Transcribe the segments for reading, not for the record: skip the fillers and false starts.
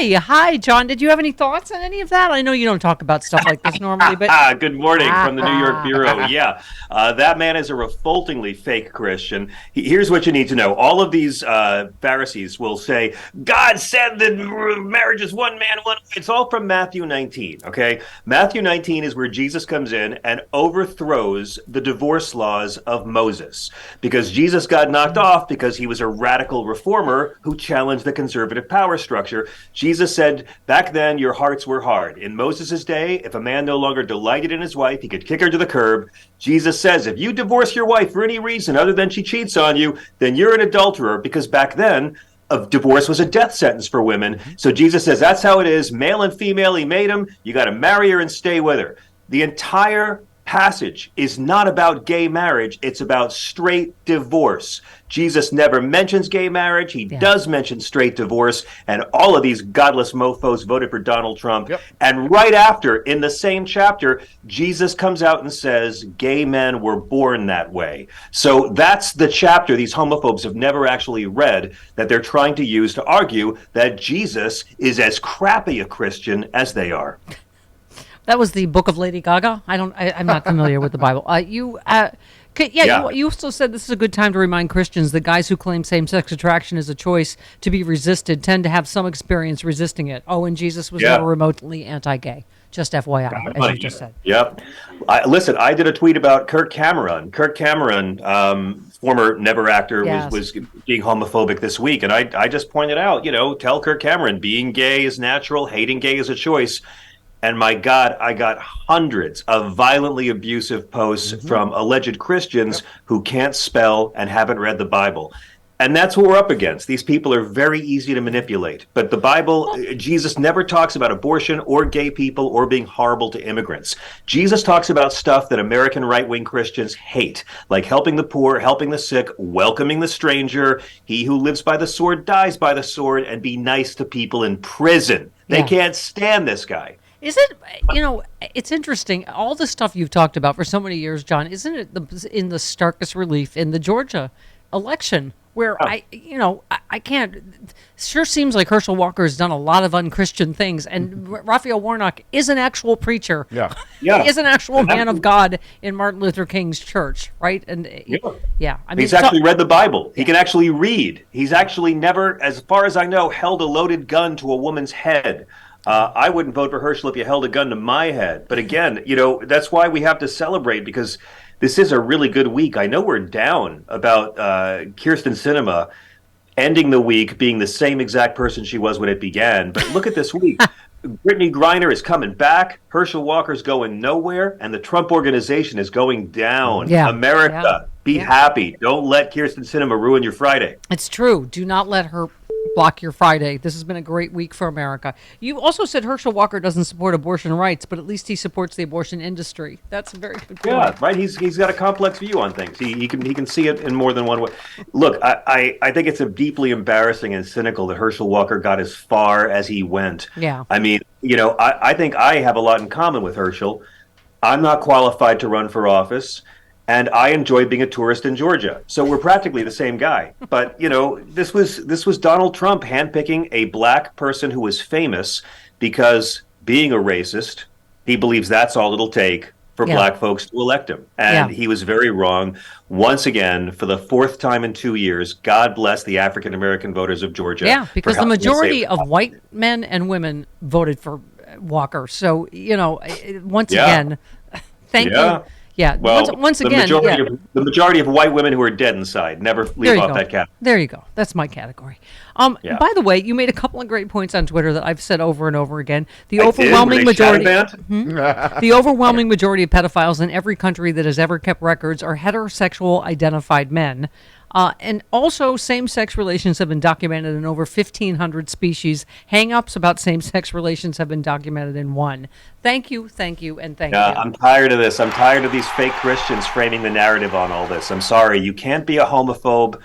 Hi, John. Did you have any thoughts on any of that? I know you don't talk about stuff like this normally, but Good morning from the New York Bureau. Yeah, that man is a revoltingly fake Christian. Here's what you need to know. All of these Pharisees will say, God said that marriage is one man, one wife. It's all from Matthew 19, okay? Matthew 19 is where Jesus comes in and overthrows the divorce laws of Moses because Jesus got knocked off because he was a radical reformer who challenged the conservative power structure. Jesus said, back then, your hearts were hard. In Moses' day, if a man no longer delighted in his wife, he could kick her to the curb. Jesus says, if you divorce your wife for any reason other than she cheats on you, then you're an adulterer, because back then, a divorce was a death sentence for women. So Jesus says, that's how it is. Male and female, he made them. You got to marry her and stay with her. The entire passage is not about gay marriage. It's about straight divorce. Jesus never mentions gay marriage. He does mention straight divorce. And all of these godless mofos voted for Donald Trump. Yep. And right after, in the same chapter, Jesus comes out and says, gay men were born that way. So that's the chapter these homophobes have never actually read, that they're trying to use to argue that Jesus is as crappy a Christian as they are. that was the book of Lady Gaga. I'm not familiar with the Bible. You also said this is a good time to remind Christians that guys who claim same-sex attraction is a choice to be resisted tend to have some experience resisting it. Oh, and Jesus was never remotely anti-gay. Just FYI, as you just said. Yep. Listen, I did a tweet about Kirk Cameron. Kirk Cameron, former Never actor, was being homophobic this week. And I just pointed out, tell Kirk Cameron, being gay is natural, hating gay is a choice. And my God, I got hundreds of violently abusive posts from alleged Christians who can't spell and haven't read the Bible. And that's what we're up against. These people are very easy to manipulate. But the Bible, Jesus never talks about abortion or gay people or being horrible to immigrants. Jesus talks about stuff that American right-wing Christians hate, like helping the poor, helping the sick, welcoming the stranger, he who lives by the sword dies by the sword, and be nice to people in prison. They can't stand this guy. Is it, it's interesting, all the stuff you've talked about for so many years, John, isn't it in the starkest relief in the Georgia election, where I can't, sure seems like Herschel Walker has done a lot of unchristian things, and Raphael Warnock is an actual preacher. Yeah. He is an actual man of God in Martin Luther King's church, right? And I mean, he's actually read the Bible. He can actually read. He's actually never, as far as I know, held a loaded gun to a woman's head. I wouldn't vote for Herschel if you held a gun to my head. But again, that's why we have to celebrate, because this is a really good week. I know we're down about Kirsten Sinema ending the week being the same exact person she was when it began. But look at this week. Brittany Griner is coming back. Herschel Walker's going nowhere. And the Trump organization is going down. Yeah. America, be happy. Don't let Kirsten Sinema ruin your Friday. It's true. Do not let her block your Friday. This has been a great week for America. You also said Herschel Walker doesn't support abortion rights, but at least he supports the abortion industry. That's a very good point. Yeah, right. He's got a complex view on things. He can see it in more than one way. Look, I think it's a deeply embarrassing and cynical that Herschel Walker got as far as he went. Yeah. I mean, I think I have a lot in common with Herschel. I'm not qualified to run for office. And I enjoy being a tourist in Georgia. So we're practically the same guy. But, this was Donald Trump handpicking a black person who was famous because, being a racist, he believes that's all it'll take for black folks to elect him. And he was very wrong. Once again, for the fourth time in 2 years, God bless the African-American voters of Georgia. Yeah, because the majority of white men and women voted for Walker. So, once again, thank you. Yeah. Well, once again, the majority of white women who are dead inside never leave off that category. There you go. That's my category. By the way, you made a couple of great points on Twitter that I've said over and over again. The overwhelming majority of pedophiles in every country that has ever kept records are heterosexual identified men. And also, same-sex relations have been documented in over 1,500 species. Hang-ups about same-sex relations have been documented in one. Thank you, and thank you. I'm tired of this. I'm tired of these fake Christians framing the narrative on all this. I'm sorry. You can't be a homophobe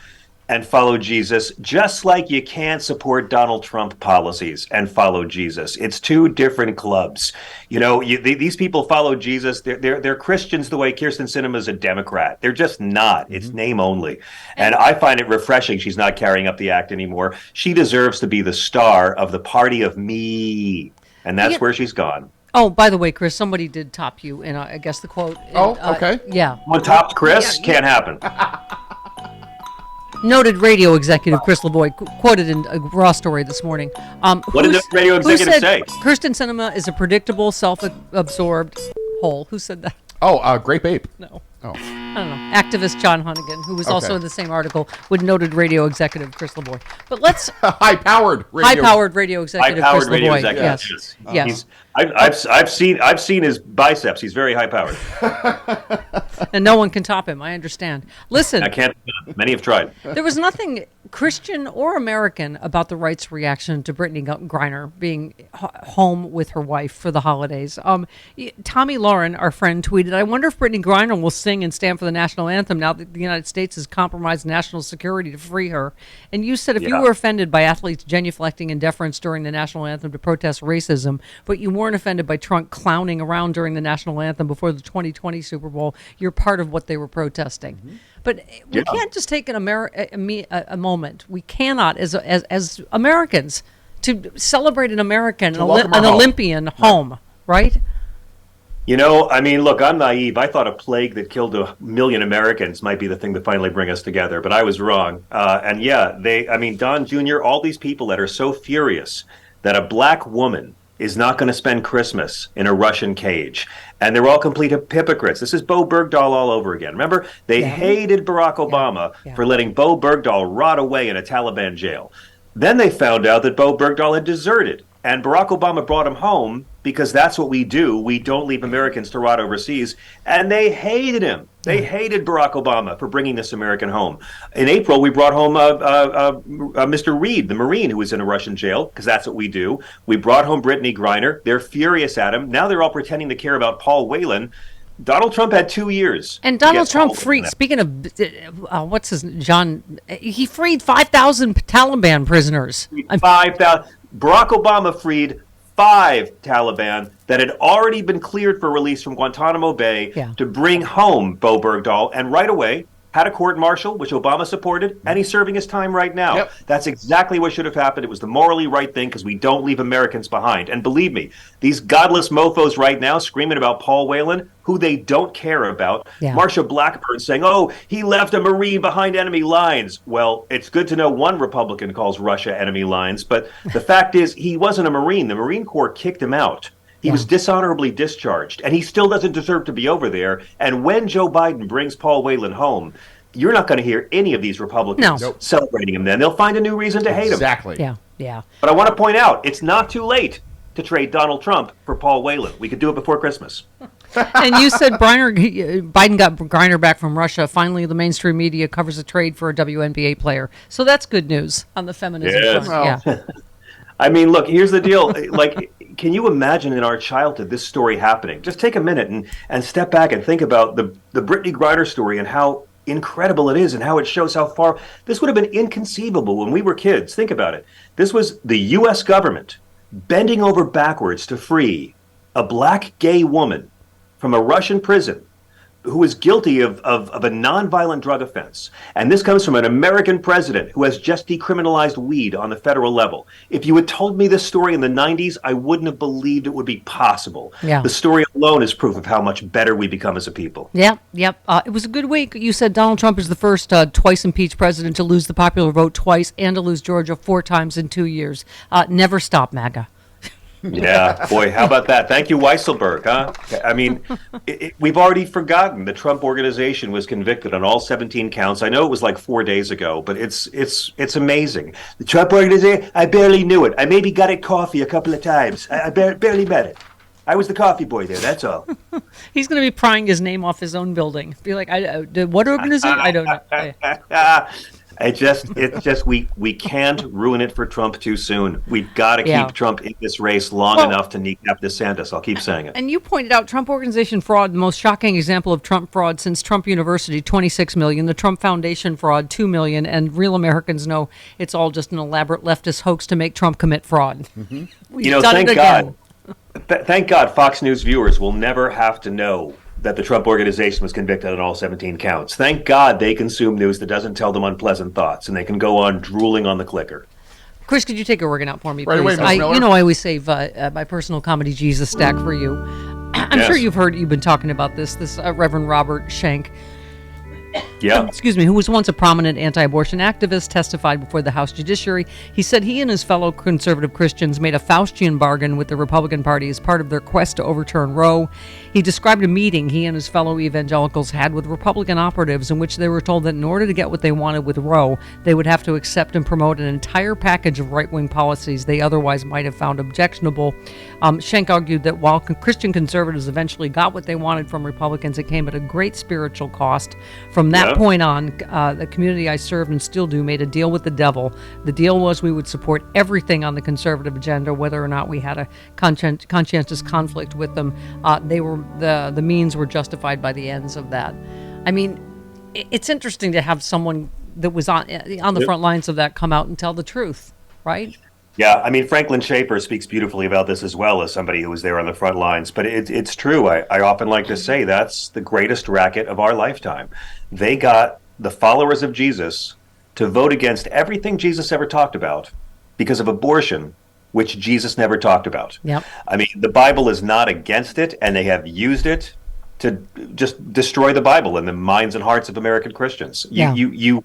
and follow Jesus, just like you can't support Donald Trump policies and follow Jesus. It's two different clubs. You know, these people follow Jesus. They're Christians the way Kirsten Sinema is a Democrat. They're just not. It's name only. And I find it refreshing she's not carrying up the act anymore. She deserves to be the star of the party of me. And that's where she's gone. Oh, by the way, Chris, somebody did top you in, I guess, the quote. Okay. Yeah. One topped Chris? Can't happen. Noted radio executive Chris Lavoie quoted in a Raw story this morning. What did the radio executive say? Kirsten Sinema is a predictable, self-absorbed hole. Who said that? Oh, Grape Ape. No. Oh. I don't know. Activist John Hunnigan, who was also in the same article with noted radio executive Chris Lavoie. But let's high-powered radio executive Chris Lavoie. Yes. I've seen his biceps. He's very high powered. And no one can top him. I understand. Listen, I can't. Many have tried. There was nothing Christian or American about the right's reaction to Brittany Griner being home with her wife for the holidays. Tommy Lauren, our friend, tweeted, "I wonder if Brittany Griner will sing and stand for the national anthem now that the United States has compromised national security to free her." And you said if you were offended by athletes genuflecting in deference during the national anthem to protest racism, but you weren't offended by Trump clowning around during the national anthem before the 2020 Super Bowl, you're part of what they were protesting. Mm-hmm. But we can't just take a moment. We cannot, as Americans, to celebrate an American, an Olympian home, right? You know, I mean, look, I'm naive. I thought a plague that killed 1 million Americans might be the thing to finally bring us together, but I was wrong. Don Jr., all these people that are so furious that a black woman is not going to spend Christmas in a Russian cage. And they're all complete hypocrites. This is Bo Bergdahl all over again. Remember, they hated Barack Obama for letting Bo Bergdahl rot away in a Taliban jail. Then they found out that Bo Bergdahl had deserted. And Barack Obama brought him home because that's what we do. We don't leave Americans to rot overseas. And they hated him. They hated Barack Obama for bringing this American home. In April, we brought home Mr. Reed, the Marine who was in a Russian jail, because that's what we do. We brought home Brittany Griner. They're furious at him. Now they're all pretending to care about Paul Whelan. Donald Trump had 2 years. And Donald Trump freed, speaking of, he freed 5,000 Taliban prisoners. 5,000. Barack Obama freed 5 Taliban that had already been cleared for release from Guantanamo Bay to bring home Bo Bergdahl, and right away had a court-martial, which Obama supported, and he's serving his time right now. Yep. That's exactly what should have happened. It was the morally right thing because we don't leave Americans behind. And believe me, these godless mofos right now screaming about Paul Whelan, who they don't care about. Marsha Blackburn saying, oh, he left a Marine behind enemy lines. Well, it's good to know one Republican calls Russia enemy lines, but the fact is he wasn't a Marine. The Marine Corps kicked him out. He was dishonorably discharged, and he still doesn't deserve to be over there. And when Joe Biden brings Paul Whelan home, you're not going to hear any of these Republicans celebrating him then. They'll find a new reason to hate him. Exactly. Yeah. But I want to point out, it's not too late to trade Donald Trump for Paul Whelan. We could do it before Christmas. And you said Biden got Griner back from Russia. Finally, the mainstream media covers a trade for a WNBA player. So that's good news on the feminism front. Yeah. I mean, look, here's the deal. Like, can you imagine in our childhood this story happening? Just take a minute and step back and think about the Brittany Griner story and how incredible it is and how it shows how far this would have been inconceivable when we were kids. Think about it. This was the U.S. government bending over backwards to free a black gay woman from a Russian prison who was guilty of a nonviolent drug offense. And this comes from an American president who has just decriminalized weed on the federal level. If you had told me this story in the 90s, I wouldn't have believed it would be possible. Yeah. The story alone is proof of how much better we become as a people. Yep. It was a good week. You said Donald Trump is the first twice impeached president to lose the popular vote twice and to lose Georgia 4 times in 2 years. Never stop, MAGA. Yeah, boy, how about that? Thank you, Weisselberg, huh? I mean, we've already forgotten the Trump organization was convicted on all 17 counts. I know it was like 4 days ago, but it's amazing. The Trump organization, I barely knew it. I maybe got it coffee a couple of times. I barely met it. I was the coffee boy there, that's all. He's going to be prying his name off his own building. Be like, what organization? I don't know. We can't ruin it for Trump too soon. We've got to keep Trump in this race long enough to kneecap DeSantis. I'll keep saying it. And you pointed out Trump Organization fraud, the most shocking example of Trump fraud since Trump University, $26 million, the Trump Foundation fraud, $2 million, and real Americans know it's all just an elaborate leftist hoax to make Trump commit fraud. Mm-hmm. Thank God. Thank God Fox News viewers will never have to know that the Trump Organization was convicted on all 17 counts. Thank God they consume news that doesn't tell them unpleasant thoughts, and they can go on drooling on the clicker. Chris, could you take a organ out for me, please? Right away, Ms. Miller. I always save my personal comedy Jesus stack for you. I'm sure you've been talking about this Reverend Robert Schenck. Yeah. Who was once a prominent anti-abortion activist, testified before the House Judiciary. He said he and his fellow conservative Christians made a Faustian bargain with the Republican Party as part of their quest to overturn Roe. He described a meeting he and his fellow evangelicals had with Republican operatives in which they were told that in order to get what they wanted with Roe, they would have to accept and promote an entire package of right-wing policies they otherwise might have found objectionable. Schenck argued that while Christian conservatives eventually got what they wanted from Republicans, it came at a great spiritual cost. From that point on, the community I served and still do made a deal with the devil. The deal was we would support everything on the conservative agenda, whether or not we had a conscientious conflict with them. The means were justified by the ends of that. I mean, it's interesting to have someone that was on the front lines of that come out and tell the truth, right? Yeah, I mean, Franklin Schaeffer speaks beautifully about this as well as somebody who was there on the front lines. But it's true. I often like to say that's the greatest racket of our lifetime. They got the followers of Jesus to vote against everything Jesus ever talked about because of abortion, which Jesus never talked about. Yep. I mean, the Bible is not against it, and they have used it to just destroy the Bible in the minds and hearts of American Christians. You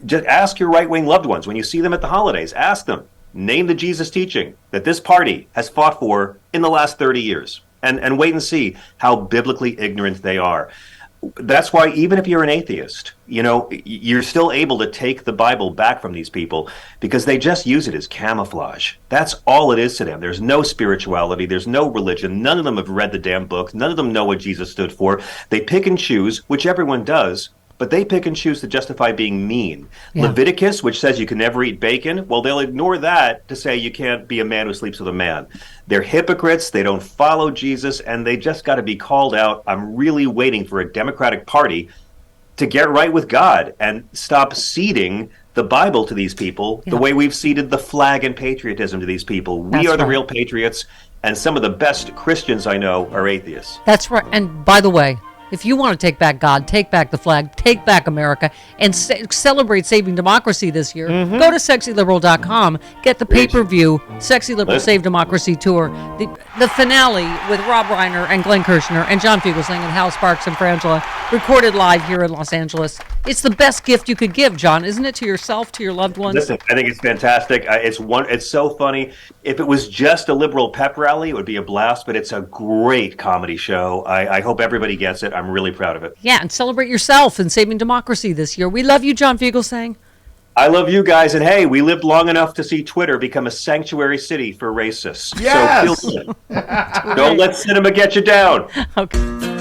just ask your right-wing loved ones when you see them at the holidays. Ask them. Name the Jesus teaching that this party has fought for in the last 30 years and wait and see how biblically ignorant they are. That's why even if you're an atheist, you're still able to take the Bible back from these people because they just use it as camouflage. That's all it is to them. There's no spirituality. There's no religion. None of them have read the damn book. None of them know what Jesus stood for. They pick and choose, which everyone does. But they pick and choose to justify being mean. Yeah. Leviticus, which says you can never eat bacon, well, they'll ignore that to say you can't be a man who sleeps with a man. They're hypocrites. They don't follow Jesus, and they just got to be called out. I'm really waiting for a Democratic Party to get right with God and stop ceding the Bible to these people the way we've ceded the flag and patriotism to these people. We are the real patriots, and some of the best Christians I know are atheists. That's right. And by the way, if you want to take back God, take back the flag, take back America, and celebrate saving democracy this year, go to sexyliberal.com, get the pay-per-view Sexy Liberal Save Democracy Tour, the finale with Rob Reiner and Glenn Kirshner and John Fugelsang and Hal Sparks and Frangela, recorded live here in Los Angeles. It's the best gift you could give, John, isn't it, to yourself, to your loved ones? Listen, I think it's fantastic. It's so funny. If it was just a liberal pep rally, it would be a blast, but it's a great comedy show. I hope everybody gets it. I'm really proud of it. Yeah, and celebrate yourself and saving democracy this year. We love you, John Fugelsang. I love you guys. And hey, we lived long enough to see Twitter become a sanctuary city for racists. Yes! So feel good. Don't let Sinema get you down. Okay.